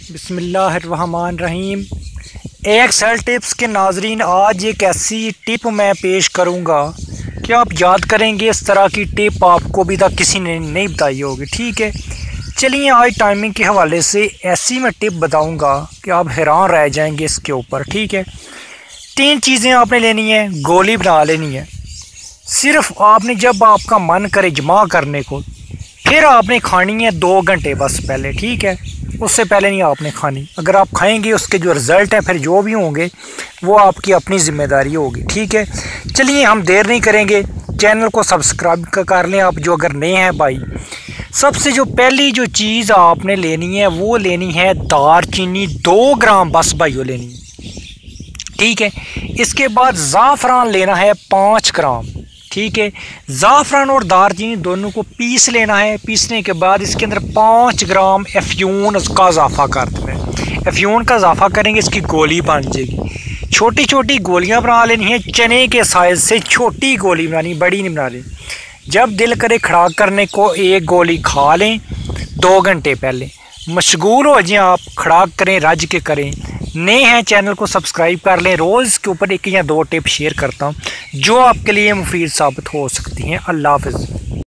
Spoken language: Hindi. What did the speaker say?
बिस्मिल्लाहिर्रहमानिर्रहीम। एक सेल टिप्स के नाजरीन, आज एक ऐसी टिप मैं पेश करूंगा कि आप याद करेंगे। इस तरह की टिप आपको अभी तक किसी ने नहीं बताई होगी। ठीक है, चलिए आज टाइमिंग के हवाले से ऐसी मैं टिप बताऊंगा कि आप हैरान रह जाएंगे इसके ऊपर। ठीक है, 3 चीज़ें आपने लेनी है। गोली बना लेनी है। सिर्फ आपने जब आपका मन करे जमा करने को, फिर आपने खानी है 2 घंटे बस पहले। ठीक है, उससे पहले नहीं आपने खानी। अगर आप खाएंगे उसके जो रिज़ल्ट हैं फिर जो भी होंगे वो आपकी अपनी ज़िम्मेदारी होगी। ठीक है, चलिए हम देर नहीं करेंगे, चैनल को सब्सक्राइब कर लें आप जो अगर नए हैं भाई। सबसे जो पहली जो चीज़ आपने लेनी है वो लेनी है दारचीनी 2 ग्राम बस भाई वो लेनी है। ठीक है, इसके बाद ज़ाफ़रान लेना है 5 ग्राम। ठीक है, ज़ाफ़रान और दारचीनी दोनों को पीस लेना है। पीसने के बाद इसके अंदर 5 ग्राम अफ्यून का इजाफ़ा कर देना है। अफ्यून का इजाफ़ा करेंगे इसकी गोली बन जाएगी। छोटी छोटी गोलियां बना लेनी है, चने के साइज़ से छोटी गोली बनानी, बड़ी नहीं बनानी। जब दिल करे खड़ाक करने को एक गोली खा लें 2 घंटे पहले। मशगूल हो जाए आप, खड़ाक करें, रज के करें। नए हैं चैनल को सब्सक्राइब कर लें। रोज़ के ऊपर 1 या 2 टिप शेयर करता हूँ जो आपके लिए मुफीद साबित हो सकती हैं। अल्लाह हाफ़िज़।